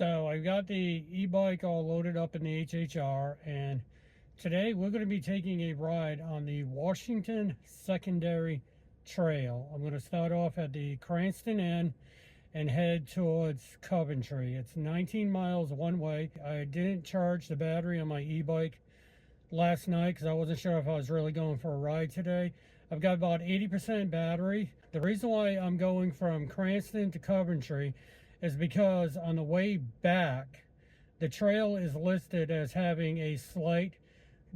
So I've got the e-bike all loaded up in the HHR, and today we're going to be taking a ride on the Washington Secondary Trail. I'm going to start off at the Cranston end and head towards Coventry. It's 19 miles one way. I didn't charge the battery on my e-bike last night because I wasn't sure if I was really going for a ride today. I've got about 80% battery. The reason why I'm going from Cranston to Coventry is because on the way back, the trail is listed as having a slight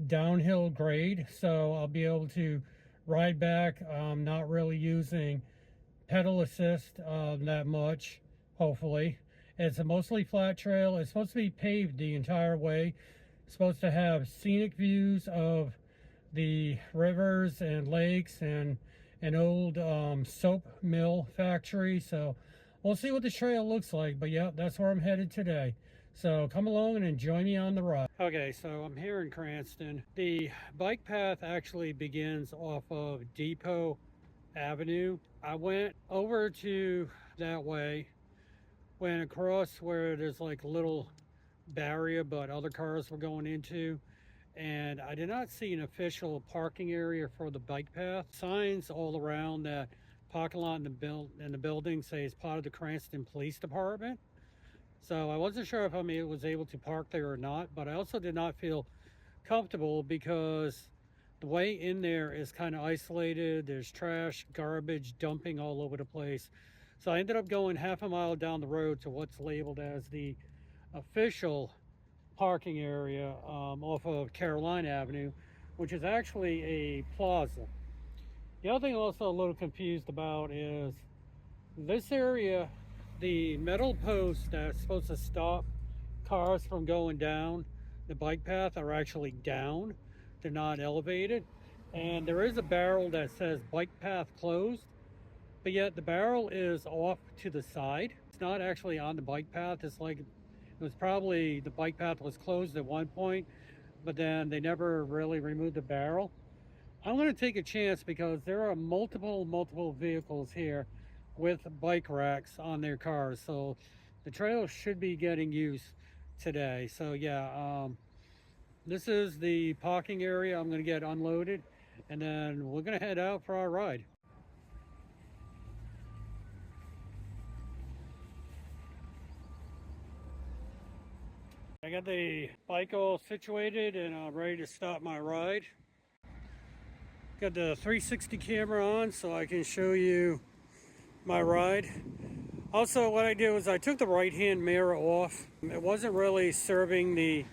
downhill grade, so I'll be able to ride back not really using pedal assist that much, hopefully. It's a mostly flat trail. It's supposed to be paved the entire way. It's supposed to have scenic views of the rivers and lakes and an old soap mill factory. So we'll see what the trail looks like, but yeah, that's where I'm headed today. So come along and join me on the ride. Okay, so I'm here in Cranston. The bike path actually begins off of Depot Avenue. I went over to that way, went across where there's like a little barrier, but other cars were going into, and I did not see an official parking area for the bike path. Signs all around that parking lot in the building say it's part of the Cranston Police Department. So I wasn't sure if I was able to park there or not, but I also did not feel comfortable because the way in there is kind of isolated. There's trash, garbage, dumping all over the place. So I ended up going half a mile down the road to what's labeled as the official parking area off of Carolina Avenue, which is actually a plaza. The other thing I'm also a little confused about is this area, the metal posts that's supposed to stop cars from going down the bike path are actually down. They're not elevated. And there is a barrel that says bike path closed, but yet the barrel is off to the side. It's not actually on the bike path. It's like it was probably the bike path was closed at one point, but then they never really removed the barrel. I'm going to take a chance because there are multiple vehicles here with bike racks on their cars, so the trail should be getting used today. So yeah, this is the parking area. I'm going to get unloaded and then we're going to head out for our ride. I got the bike all situated and I'm ready to start my ride. Got the 360 camera on so I can show you my ride. Also, what I did was I took the right-hand mirror off. It wasn't really serving the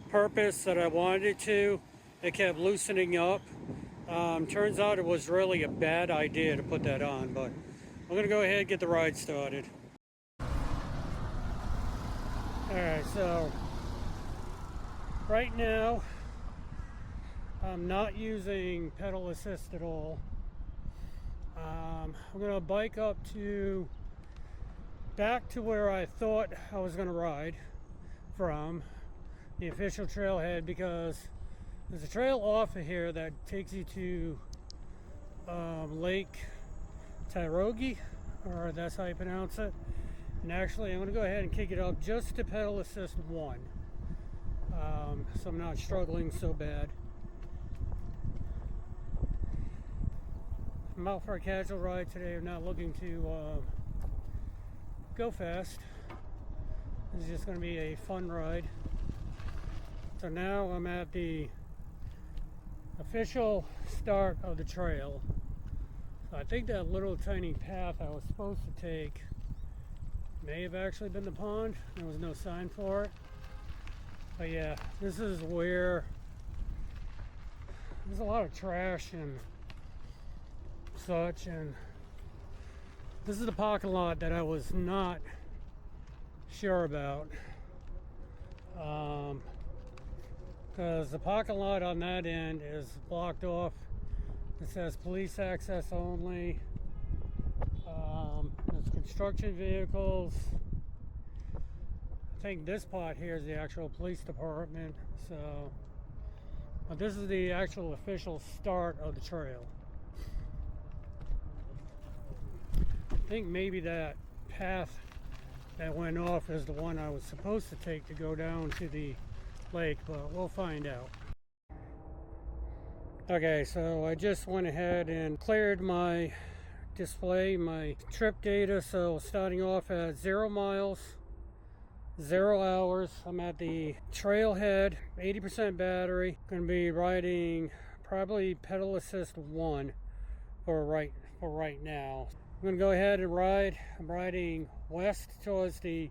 purpose that I wanted it to. It kept loosening up. Turns out it was really a bad idea to put that on, but I'm gonna go ahead and get the ride started. Alright, so right now I'm not using pedal assist at all. I'm gonna bike up back to where I thought I was gonna ride from, the official trailhead, because there's a trail off of here that takes you to Lake Tyroghi, or that's how you pronounce it. And actually I'm gonna go ahead and kick it up just to pedal assist one, so I'm not struggling so bad. I'm out for a casual ride today. I'm not looking to go fast. This is just going to be a fun ride. So now I'm at the official start of the trail. So I think that little tiny path I was supposed to take may have actually been the pond. There was no sign for it. But yeah, this is where there's a lot of trash and such, and this is the parking lot that I was not sure about, because the parking lot on that end is blocked off. It says police access only. There's construction vehicles. I think this part here is the actual police department. So, but this is the actual official start of the trail. I think maybe that path that went off is the one I was supposed to take to go down to the lake, but we'll find out. Okay, so I just went ahead and cleared my display, my trip data. So starting off at 0 miles, 0 hours. I'm at the trailhead, 80% battery. Going to be riding probably pedal assist 1 for right now. I'm going to go ahead and ride. I'm riding west towards the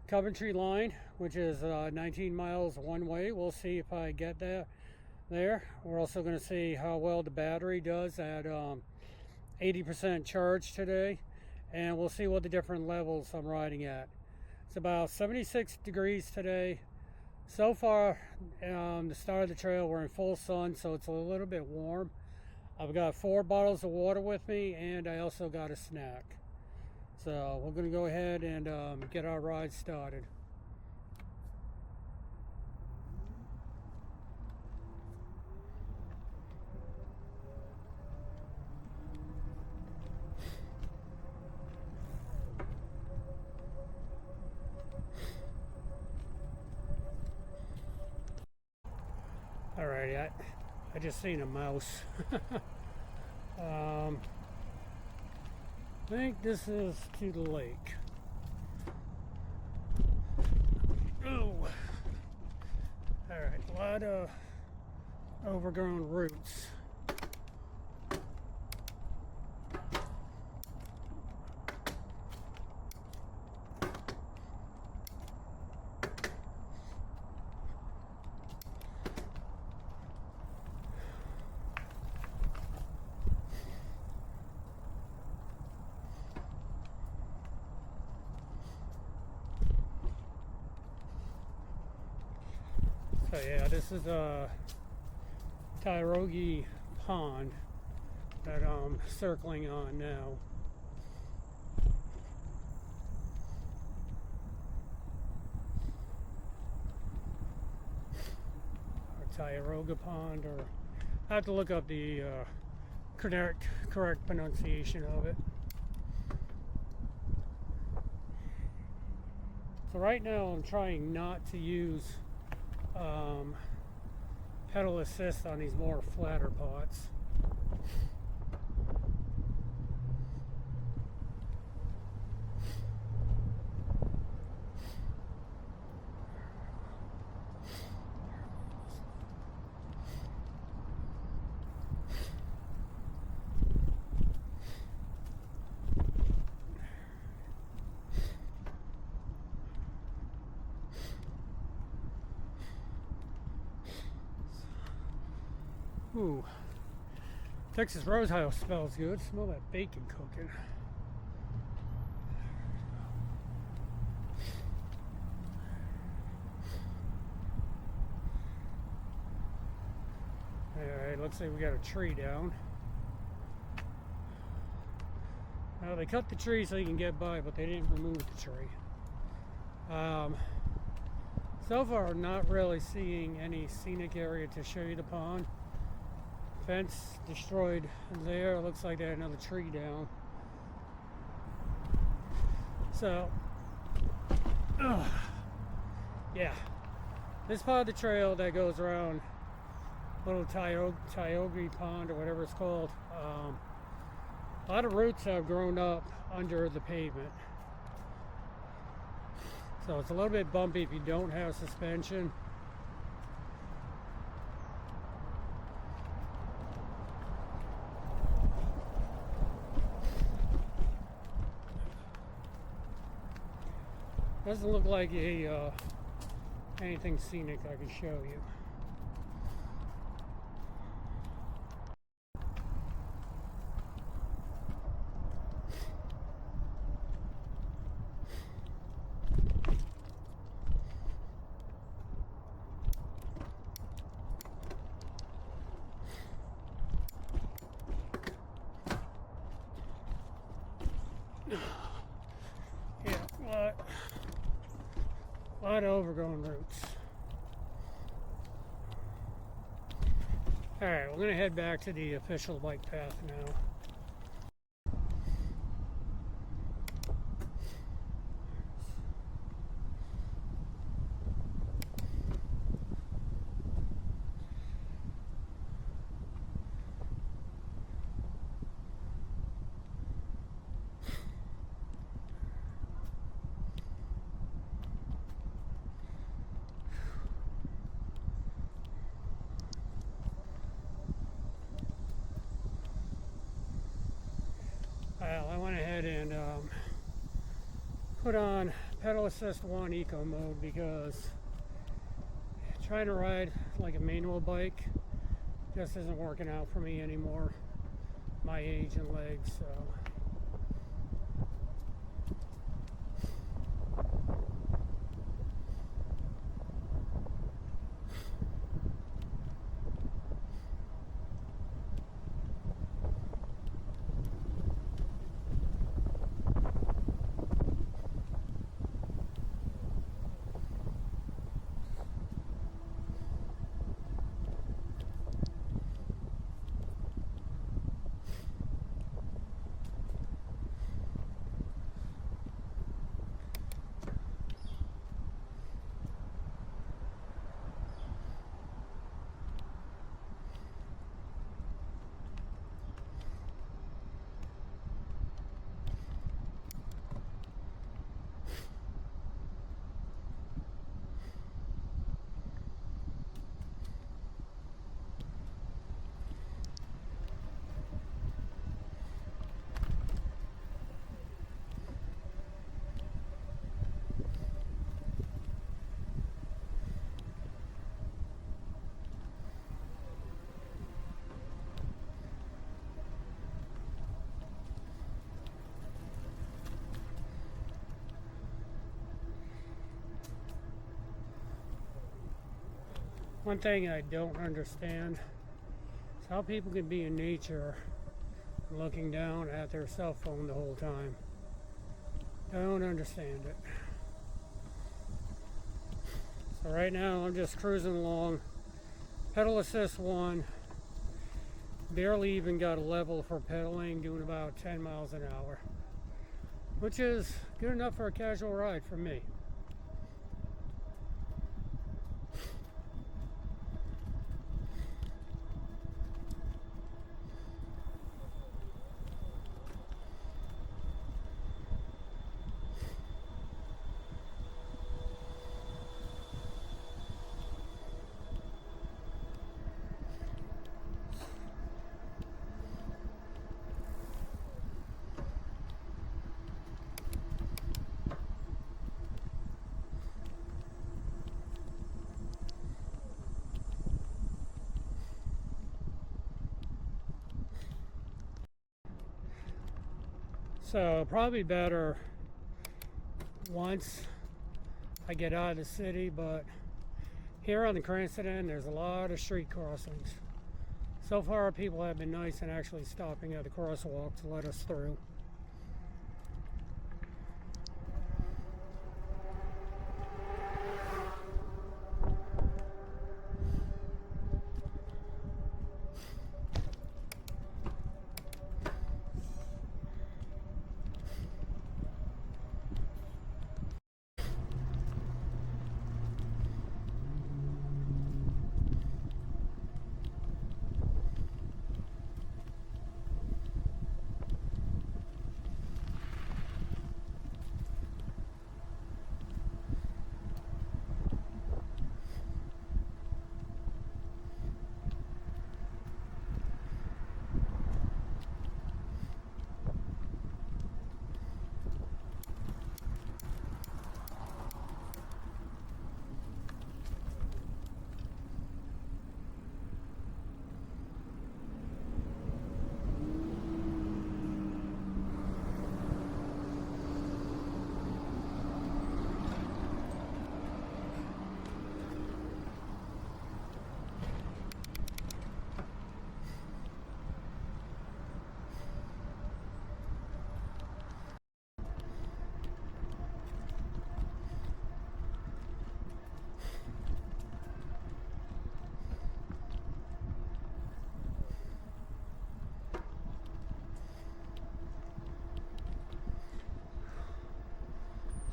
Coventry line, which is 19 miles one way. We'll see if I get that there. We're also going to see how well the battery does at 80% charge today, and we'll see what the different levels I'm riding at. It's about 76 degrees today. So far, the start of the trail, we're in full sun, so it's a little bit warm. I've got 4 bottles of water with me, and I also got a snack. So we're going to go ahead and get our ride started. Alrighty, I just seen a mouse. I think this is to the lake. Ooh. Alright, a lot of overgrown roots. So yeah, this is a Tyroghi pond that I'm circling on now. Or Tioga Pond, or I have to look up the correct pronunciation of it. So right now I'm trying not to use pedal assist on these more flatter pots. Ooh, Texas Roadhouse smells good. Smell that bacon cooking. Alright, looks like we got a tree down. Now they cut the tree so you can get by, but they didn't remove the tree. So far, I'm not really seeing any scenic area to show you the pond. Fence destroyed there. Looks like they had another tree down. So, yeah, this part of the trail that goes around little Tioga Pond or whatever it's called, a lot of roots have grown up under the pavement. So it's a little bit bumpy if you don't have suspension. Doesn't look like anything scenic I can show you. A lot of overgrown roots. Alright, we're going to head back to the official bike path now. ahead and put on pedal assist 1 eco mode because trying to ride like a manual bike just isn't working out for me anymore, my age and legs. So one thing I don't understand is how people can be in nature looking down at their cell phone the whole time. Don't understand it. So right now I'm just cruising along, pedal assist 1, barely even got a level for pedaling, doing about 10 miles an hour, which is good enough for a casual ride for me. So probably better once I get out of the city, but here on the Cranston end there's a lot of street crossings. So far people have been nice and actually stopping at the crosswalk to let us through.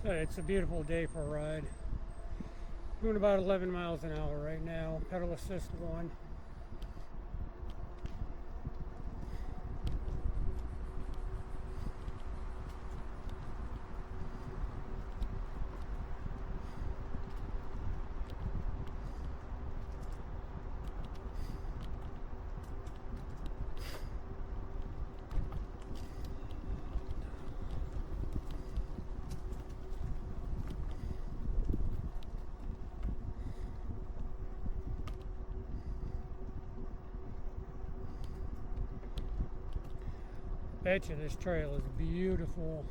So it's a beautiful day for a ride. Doing about 11 miles an hour right now, pedal assist 1. Bet you this trail is beautiful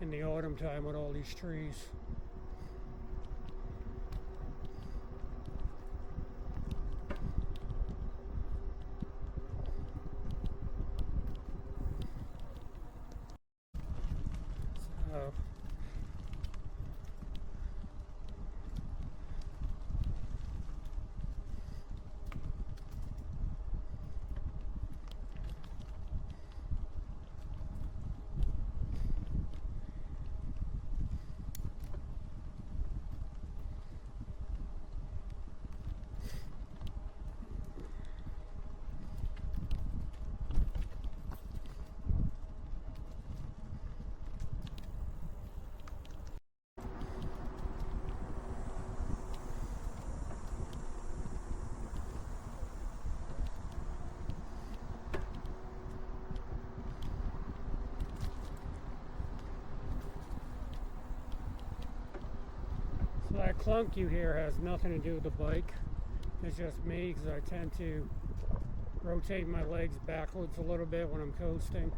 in the autumn time with all these trees. So, So that clunk you hear has nothing to do with the bike. It's just me because I tend to rotate my legs backwards a little bit when I'm coasting.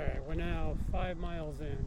Alright, we're now 5 miles in.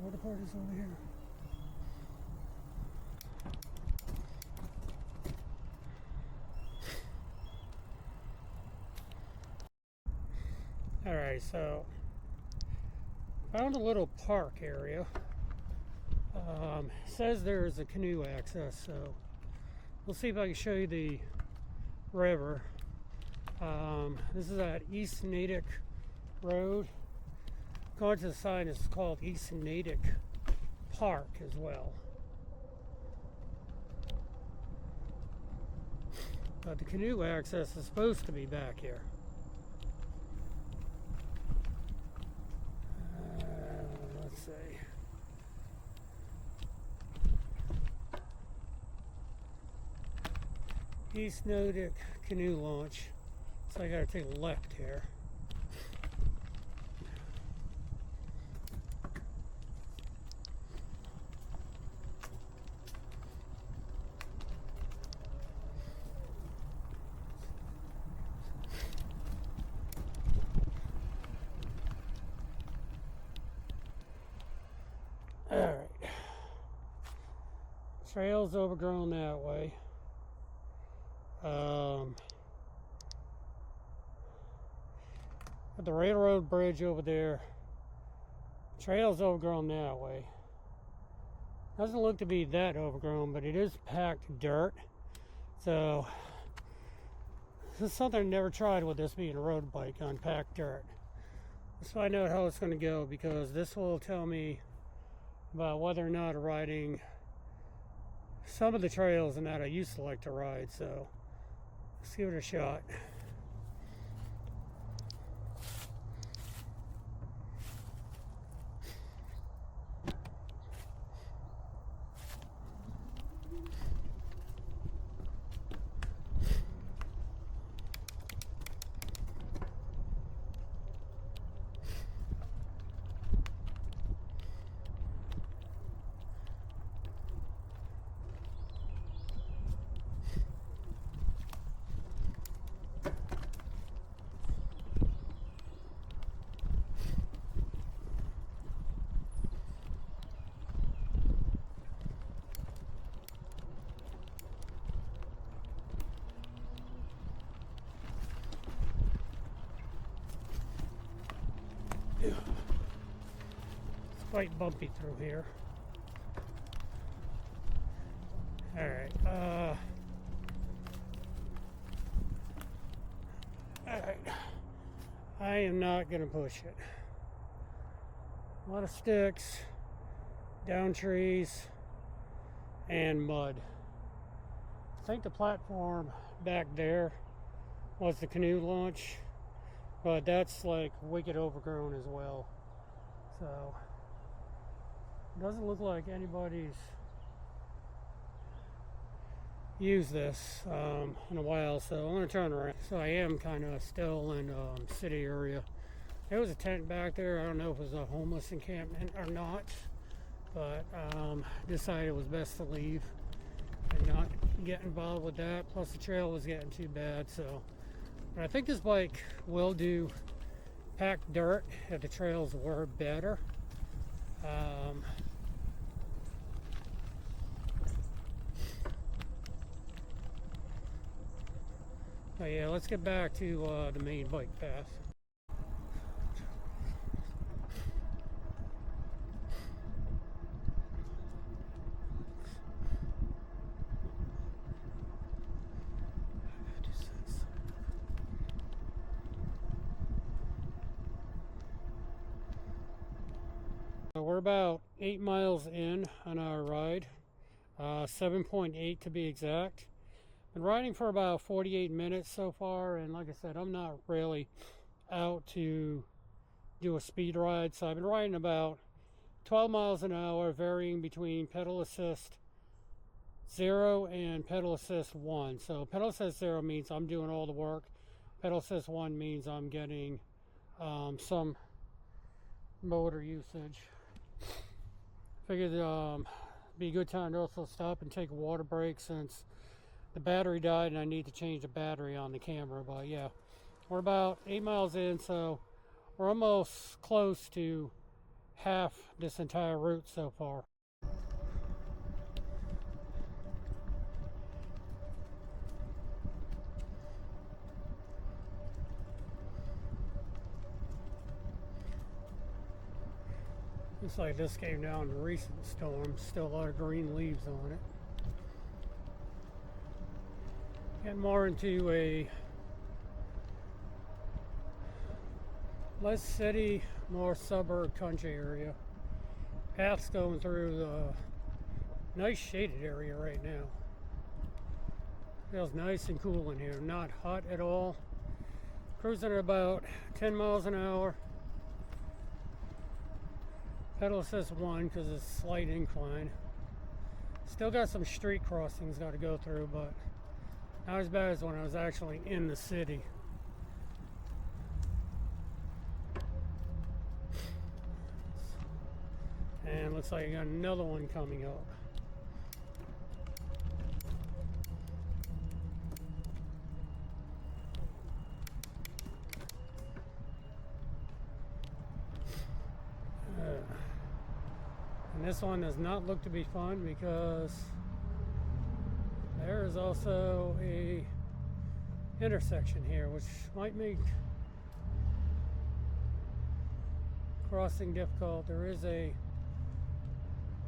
Water party's over here. Alright, so found a little park area. Says there's a canoe access, so we'll see if I can show you the river. This is at East Natick Road. According to the sign, it's called East Natick Park as well. But the canoe access is supposed to be back here. Let's see. East Natick Canoe Launch. So I gotta take a left here. Alright. Trail's overgrown that way. At the railroad bridge over there, trail's overgrown that way. Doesn't look to be that overgrown, but it is packed dirt. So this is something I never tried with this being a road bike on packed dirt. Let's find out how it's going to go, because this will tell me about whether or not riding some of the trails and that I used to like to ride. So let's give it a shot. quite bumpy through here. Alright, alright. I am not gonna push it. A lot of sticks, down trees, and mud. I think the platform back there was the canoe launch, but that's like wicked overgrown as well. So it doesn't look like anybody's used this in a while, so I'm going to turn around. So I am kind of still in city area. There was a tent back there. I don't know if it was a homeless encampment or not, but decided it was best to leave and not get involved with that. Plus the trail was getting too bad, so but I think this bike will do packed dirt if the trails were better. But yeah, let's get back to the main bike path. We're about 8 miles in on our ride, 7.8 to be exact. Been riding for about 48 minutes so far, and like I said, I'm not really out to do a speed ride, so I've been riding about 12 miles an hour, varying between pedal assist 0 and pedal assist 1. So pedal assist 0 means I'm doing all the work. Pedal assist 1 means I'm getting some motor usage. Figured be a good time to also stop and take a water break since the battery died and I need to change the battery on the camera. But yeah, we're about 8 miles in, so we're almost close to half this entire route so far. Looks like this came down in a recent storm. Still a lot of green leaves on it. Getting more into a less city, more suburb country area. Path's going through the nice shaded area right now. Feels nice and cool in here, not hot at all. Cruising at about 10 miles an hour. Pedal assist 1 because it's a slight incline. Still got some street crossings got to go through, but not as bad as when I was actually in the city. And looks like I got another one coming up. And this one does not look to be fun because there is also a intersection here, which might make crossing difficult. There is a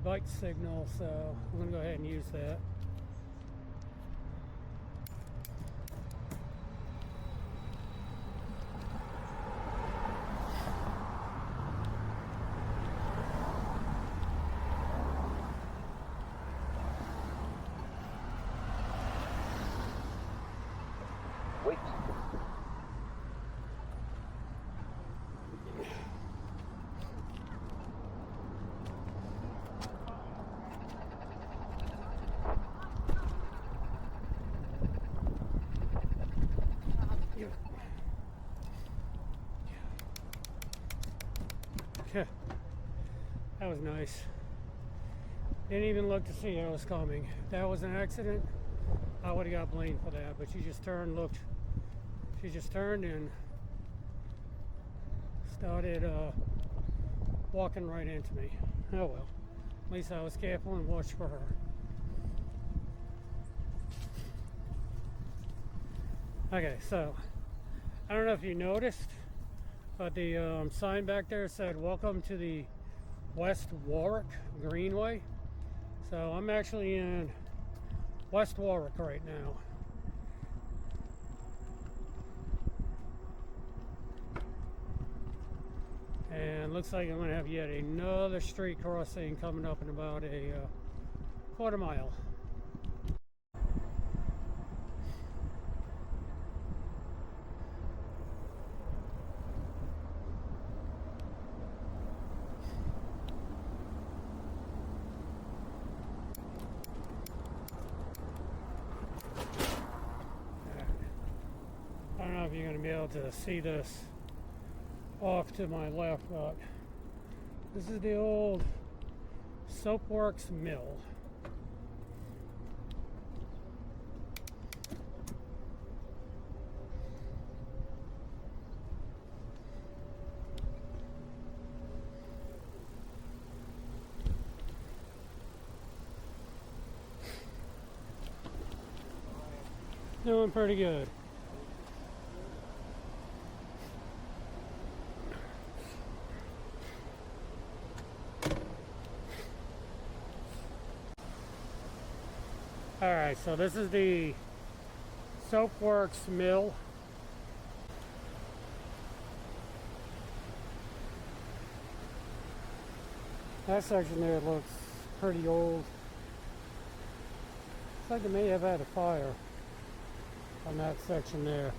bike signal, so I'm going to go ahead and use that. Wait. Yeah. That was nice. Didn't even look to see I was coming. If that was an accident, I would have got blamed for that, but she just turned, looked. She just turned and started walking right into me. Oh well. At least I was careful and watched for her. Okay, so I don't know if you noticed, but the sign back there said "Welcome to the West Warwick Greenway. So I'm actually in West Warwick right now. And looks like I'm going to have yet another street crossing coming up in about a quarter mile. I don't know if you're going to be able to see this off to my left, but this is the old Soapworks Mill. Doing pretty good. Alright, so this is the Soapworks Mill. That section there looks pretty old. Looks like they may have had a fire on that section there.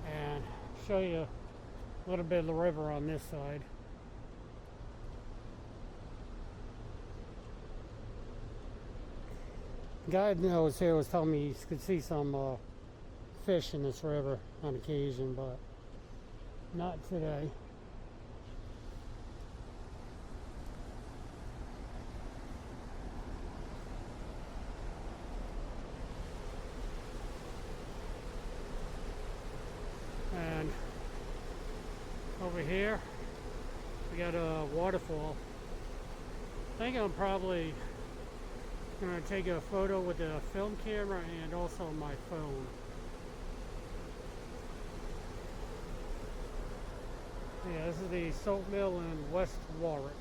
And show you a little bit of the river on this side. Guide that was here was telling me you could see some fish in this river on occasion, but not today. And over here we got a waterfall. I think I'm probably going to take a photo with the film camera and also my phone. Yeah, this is the soap mill in West Warwick.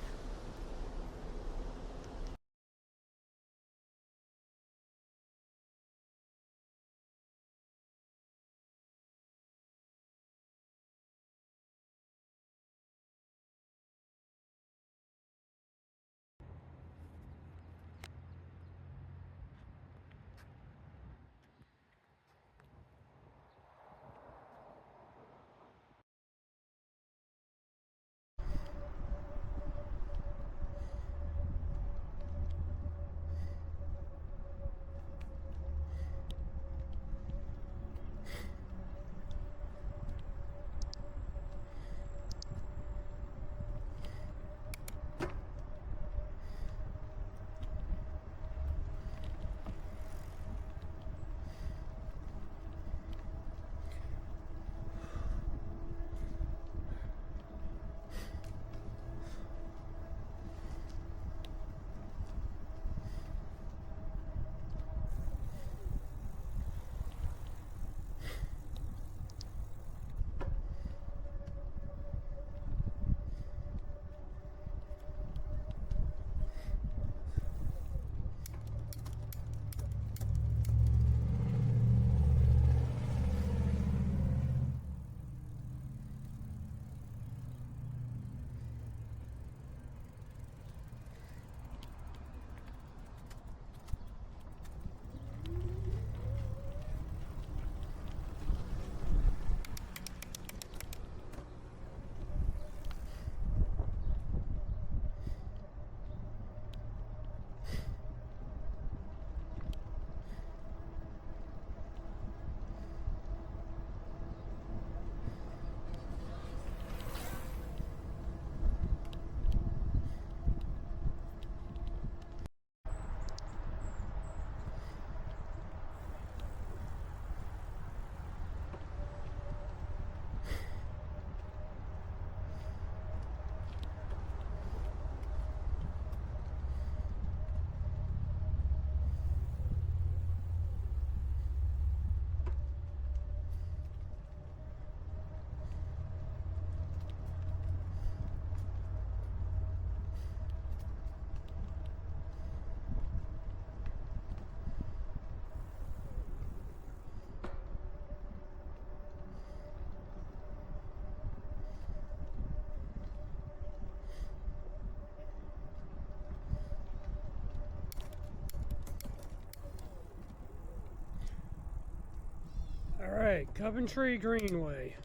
Alright, Coventry Greenway.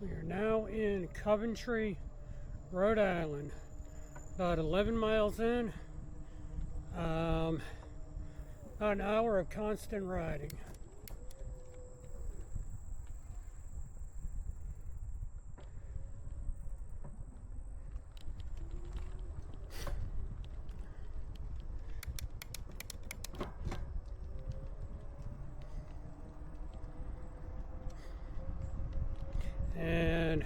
We are now in Coventry, Rhode Island. About 11 miles in. About an hour of constant riding. And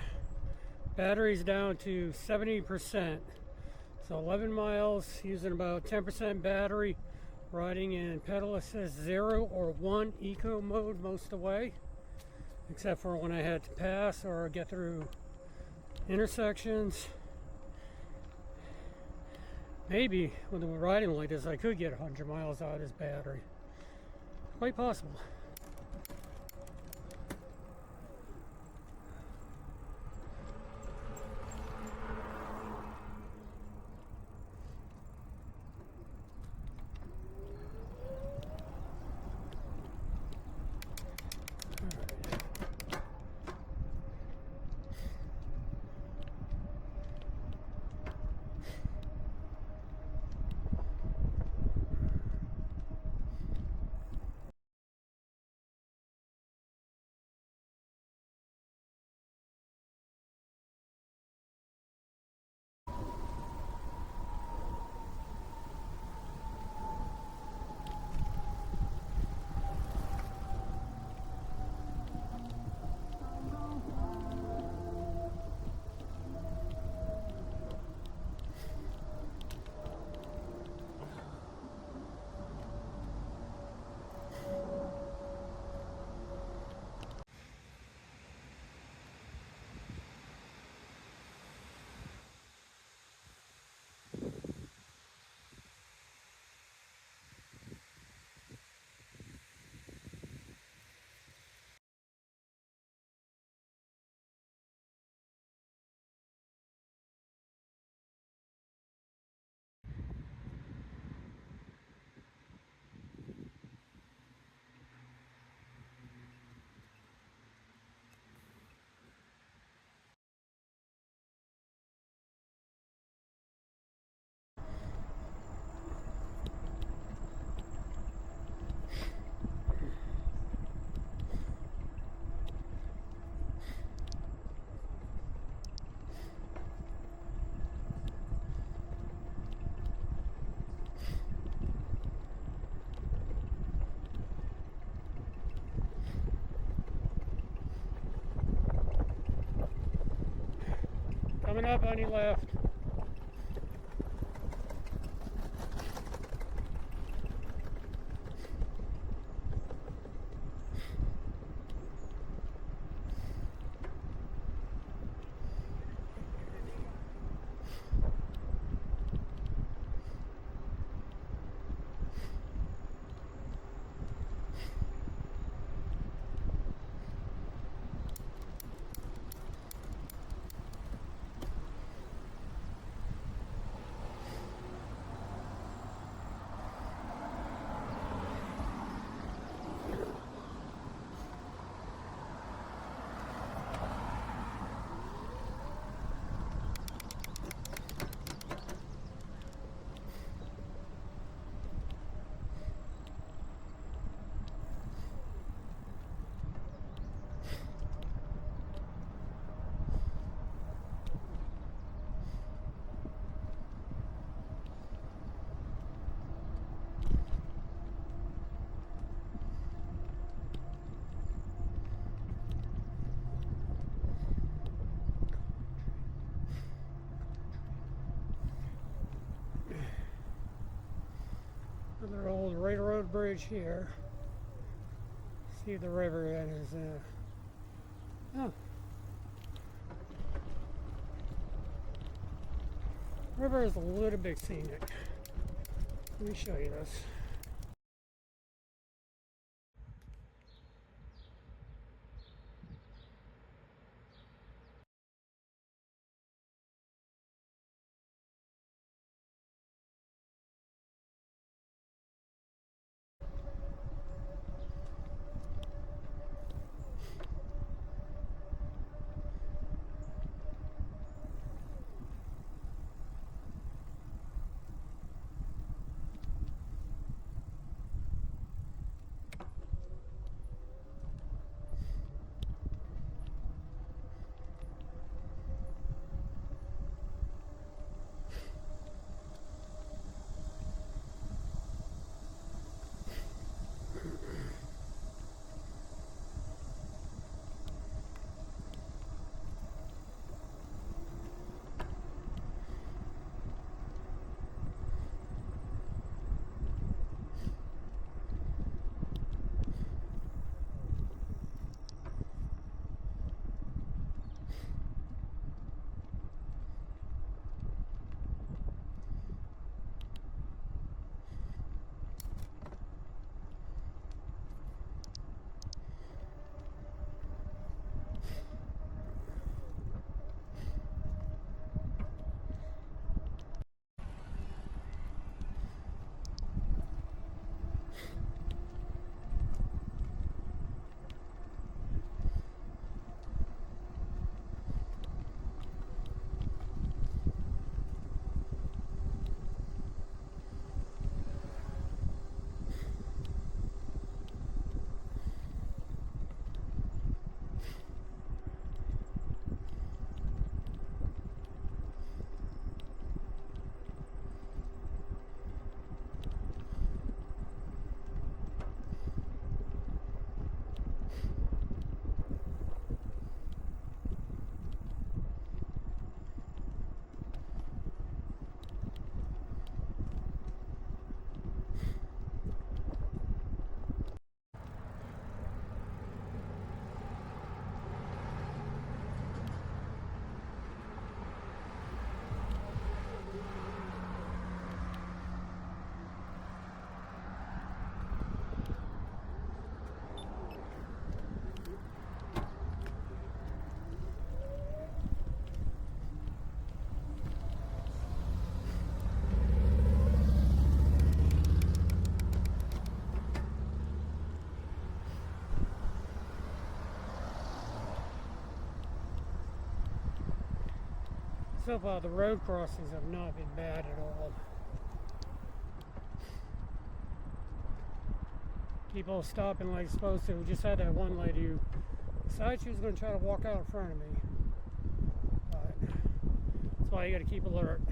battery's down to 70%. So 11 miles using about 10% battery, riding in pedal assist 0 or 1 eco mode most of the way, except for when I had to pass or get through intersections. Maybe with a riding like this I could get 100 miles out of this battery. Quite possible. Coming up on your left. Another old railroad bridge here. See the river that is. Oh, river is a little bit scenic. Let me show you this. So far, the road crossings have not been bad at all. People stopping like supposed to. We just had that one lady who decided she was going to try to walk out in front of me. But that's why you got to keep alert.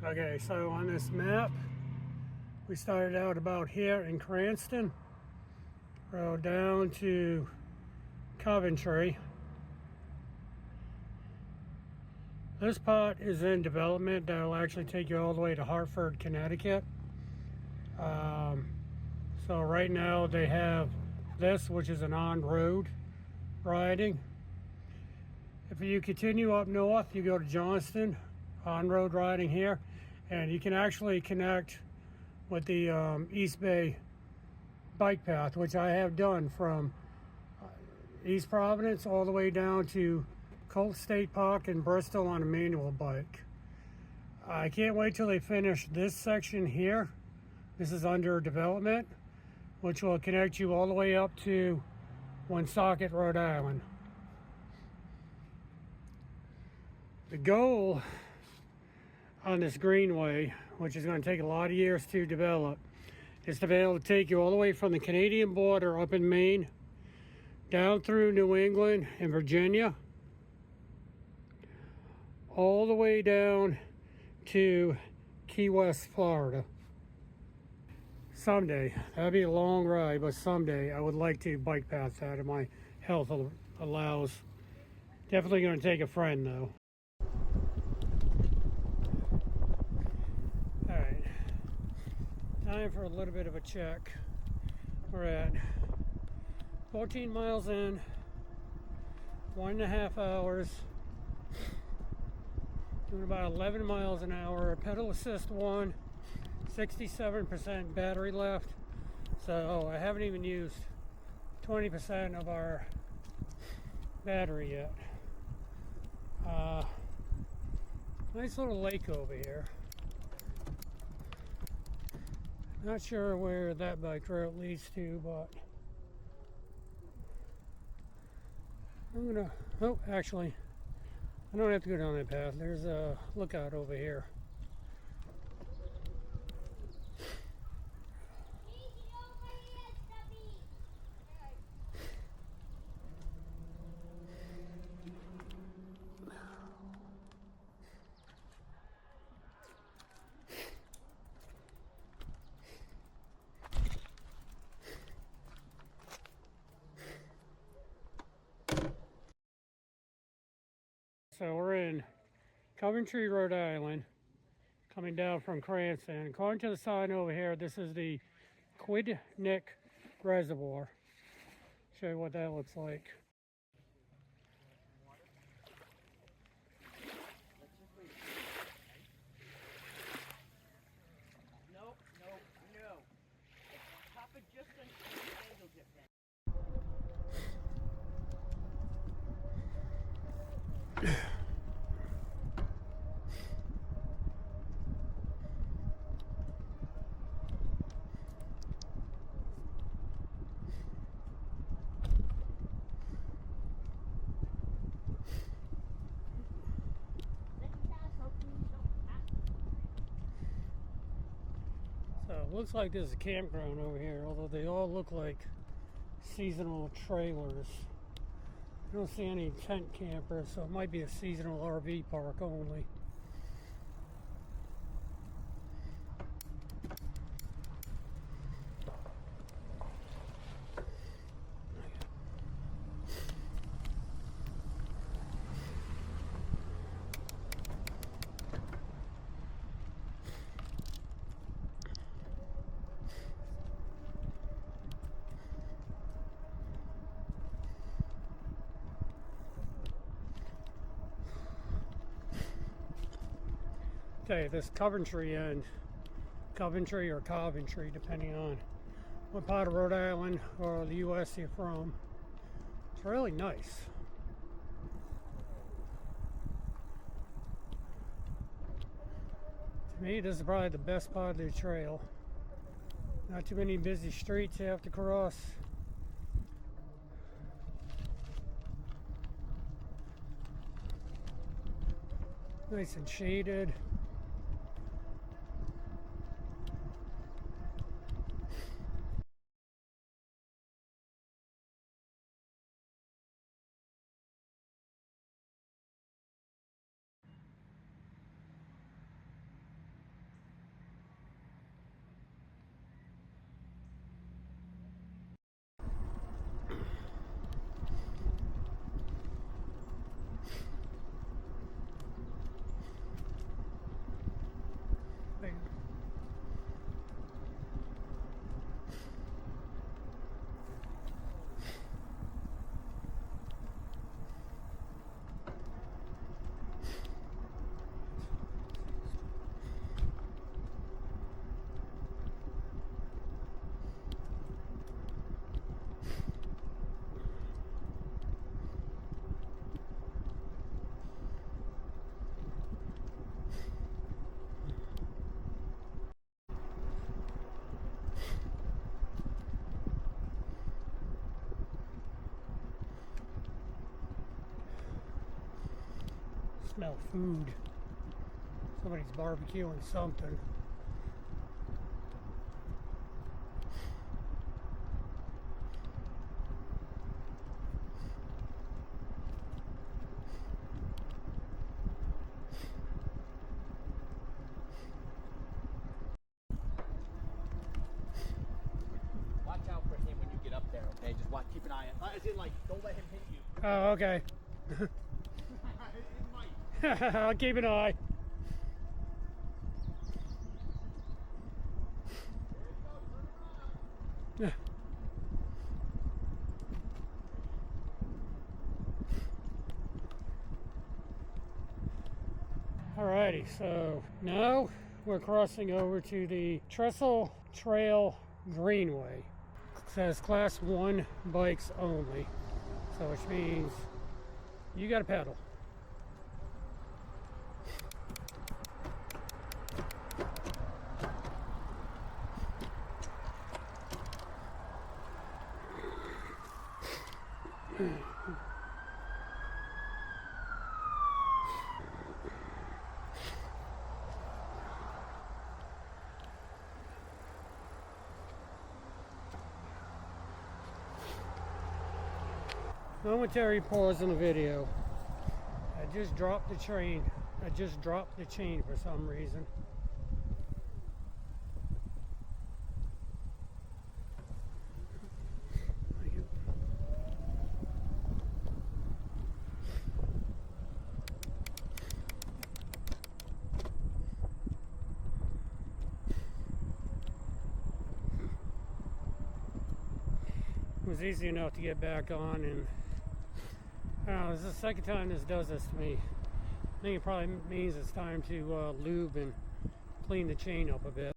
Okay, so on this map, we started out about here in Cranston, rode down to Coventry. This part is in development. That'll actually take you all the way to Hartford, Connecticut. So right now they have this, which is an on-road riding. If you continue up north, you go to Johnston, on-road riding here, and you can actually connect with the East Bay bike path, which I have done from East Providence all the way down to Colt State Park in Bristol on a manual bike. I can't wait till they finish this section here. This is under development, which will connect you all the way up to Woonsocket, Rhode Island. The goal on this greenway, which is going to take a lot of years to develop, is to be able to take you all the way from the Canadian border up in Maine, down through New England and Virginia, all the way down to Key West, Florida. Someday, that'd be a long ride, but someday I would like to bike path that if my health allows. Definitely going to take a friend though. Alright, time for a little bit of a check. We're at 14 miles in, 1.5 hours, doing about 11 miles an hour, pedal assist 1, 67% battery left, so I haven't even used 20% of our battery yet. Nice little lake over here. Not sure where that bike route leads to, but I'm gonna, oh, actually, I don't have to go down that path. There's a lookout over here. So we're in Coventry, Rhode Island, coming down from Cranston. According to the sign over here, this is the Quid Neck Reservoir. Show you what that looks like. Looks like there's a campground over here, although they all look like seasonal trailers. I don't see any tent campers, so it might be a seasonal RV park only. Okay, this Coventry end, Coventry or Coventry, depending on what part of Rhode Island or the U.S. you're from. It's really nice. To me, this is probably the best part of the trail. Not too many busy streets you have to cross. Nice and shaded. Smell food. Somebody's barbecuing something. Watch out for him when you get up there, okay? Just watch, keep an eye on. As in, like, don't let him hit you. Oh, okay. It might. I'll keep an eye. Alrighty, so now we're crossing over to the Trestle Trail Greenway. It says class 1 bikes only, so which means you gotta pedal. Momentary pause in the video. I just dropped the chain. I just dropped the chain for some reason. It was easy enough to get back on, and this is the second time this does this to me. I think it probably means it's time to lube and clean the chain up a bit.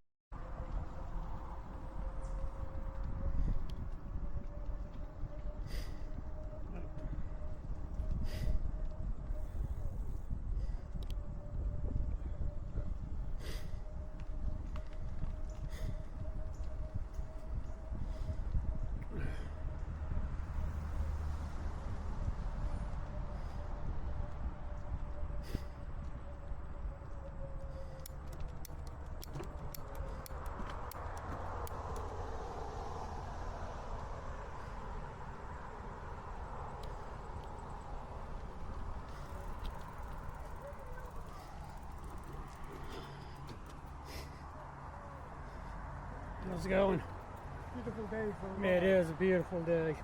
How's it going? Beautiful day for Yeah, it is a beautiful day.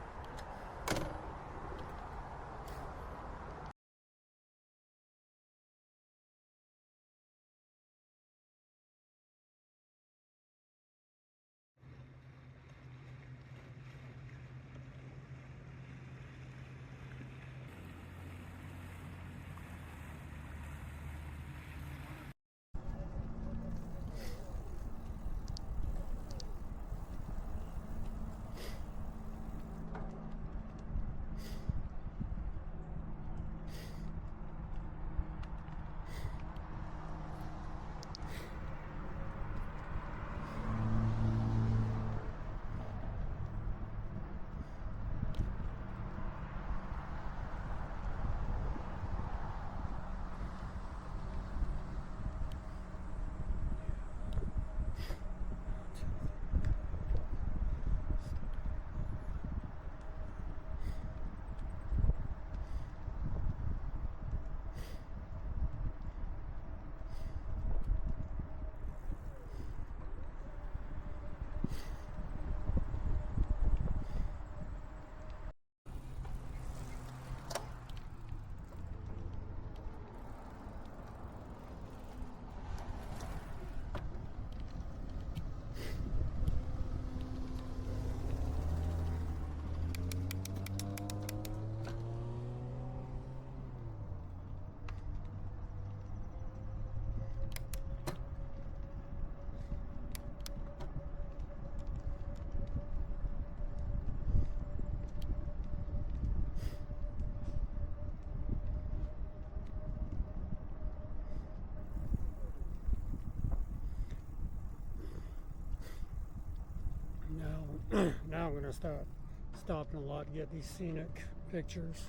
Now I'm gonna start stopping a lot to get these scenic pictures.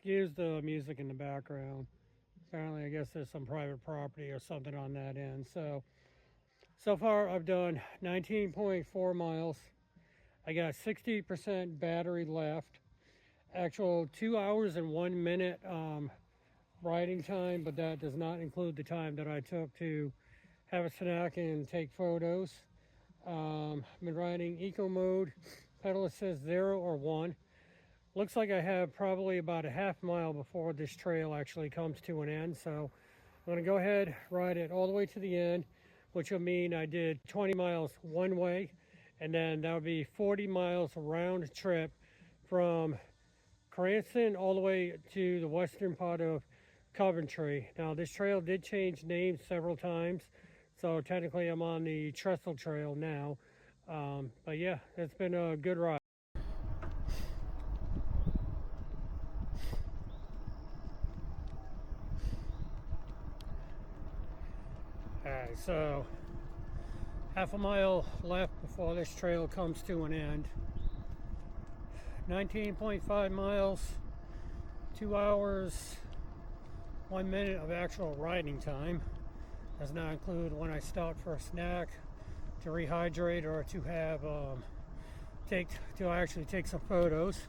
Excuse the music in the background. Apparently, I guess there's some private property or something on that end. So far I've done 19.4 miles. I got 60% battery left. Actual 2 hours and 1 minute riding time, but that does not include the time that I took to have a snack and take photos. I've been riding eco mode, pedal assist 0 or 1. Looks like I have probably about a half mile before this trail actually comes to an end. So I'm gonna go ahead, ride it all the way to the end, which will mean I did 20 miles one way, and then that would be 40 miles round trip from Cranston all the way to the western part of Coventry. Now this trail did change names several times, so technically I'm on the Trestle Trail now. But yeah, it's been a good ride. Alright, so half a mile left before this trail comes to an end. 19.5 miles, 2 hours, 1 minute of actual riding time. Does not include when I stopped for a snack, to rehydrate, or to have actually take some photos.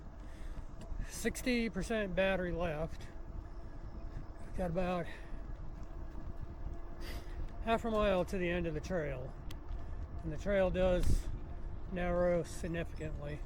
60% battery left. Got about half a mile to the end of the trail, and the trail does narrow significantly.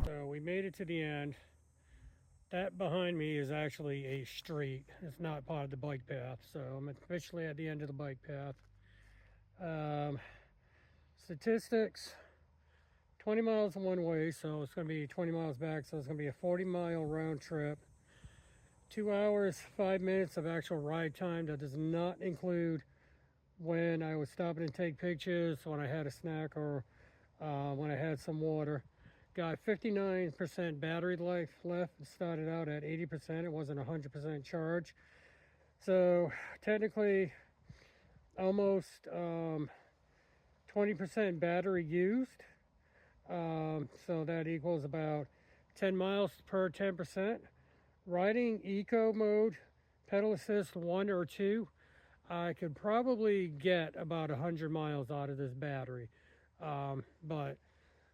So we made it to the end. That behind me is actually a street. It's not part of the bike path. So I'm officially at the end of the bike path. Statistics, 20 miles one way, so it's going to be 20 miles back. So it's going to be a 40-mile round trip. 2 hours, 5 minutes of actual ride time. That does not include when I was stopping to take pictures, when I had a snack, or when I had some water. Got 59% battery life left. It started out at 80%. It wasn't 100% charge. So technically almost 20% battery used. So that equals about 10 miles per 10%. Riding eco mode, pedal assist 1 or 2, I could probably get about 100 miles out of this battery. But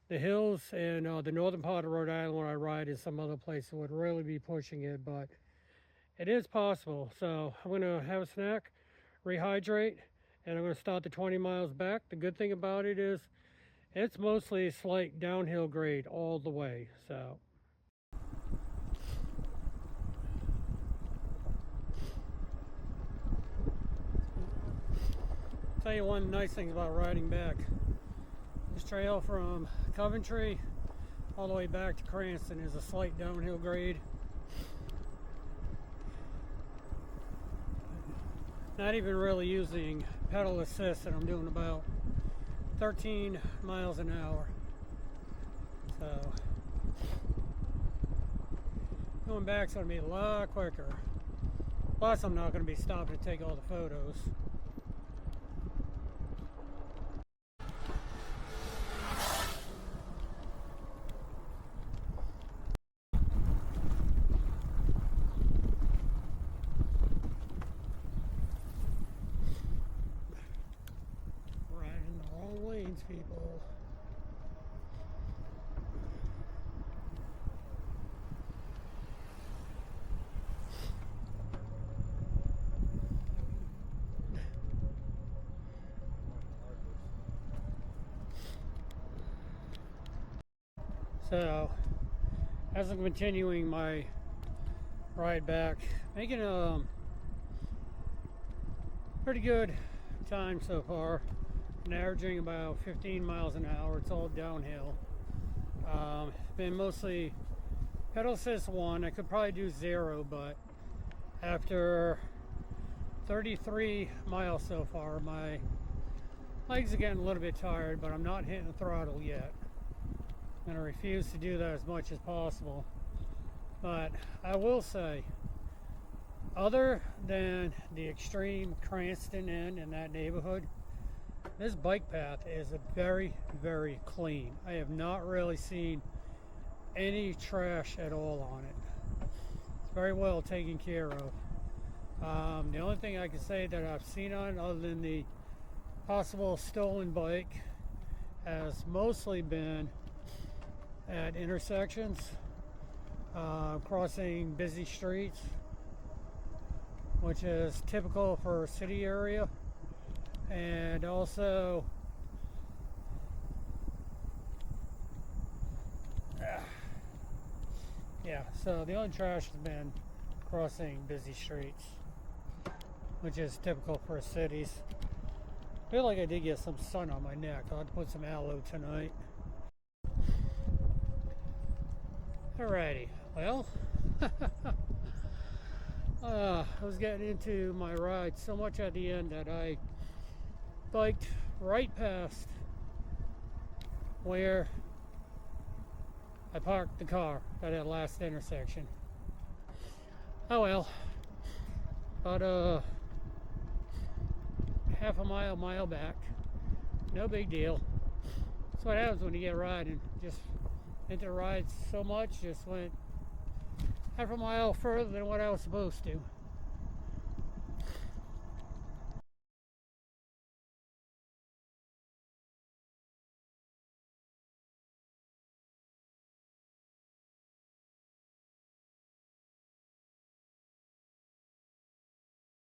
the hills and the northern part of Rhode Island where I ride, and some other places would really be pushing it, but it is possible. So I'm going to have a snack, rehydrate, and I'm going to start the 20 miles back. The good thing about it is it's mostly a slight downhill grade all the way. So tell you one nice thing about riding back. This trail from Coventry all the way back to Cranston is a slight downhill grade. Not even really using pedal assist, and I'm doing about 13 miles an hour. So going back's going to be a lot quicker. Plus I'm not going to be stopping to take all the photos. People. So, as I'm continuing my ride back, making a pretty good time so far. I'm averaging about 15 miles an hour. It's all downhill. Been mostly pedal assist 1. I could probably do 0, but after 33 miles so far, my legs are getting a little bit tired, but I'm not hitting the throttle yet. I'm going to refuse to do that as much as possible. But I will say, other than the extreme Cranston end in that neighborhood, this bike path is very, very clean. I have not really seen any trash at all on it. It's very well taken care of. The only thing I can say that I've seen on it, other than the possible stolen bike, has mostly been at intersections, crossing busy streets, which is typical for a city area, and also yeah, so the only trash has been crossing busy streets, which is typical for cities. I feel like I did get some sun on my neck. I'll have to put some aloe tonight. Alrighty, well, I was getting into my ride so much at the end that I biked right past where I parked the car at that last intersection. Oh well, about half a mile back. No big deal. That's what happens when you get riding. Just into the ride so much, just went half a mile further than what I was supposed to.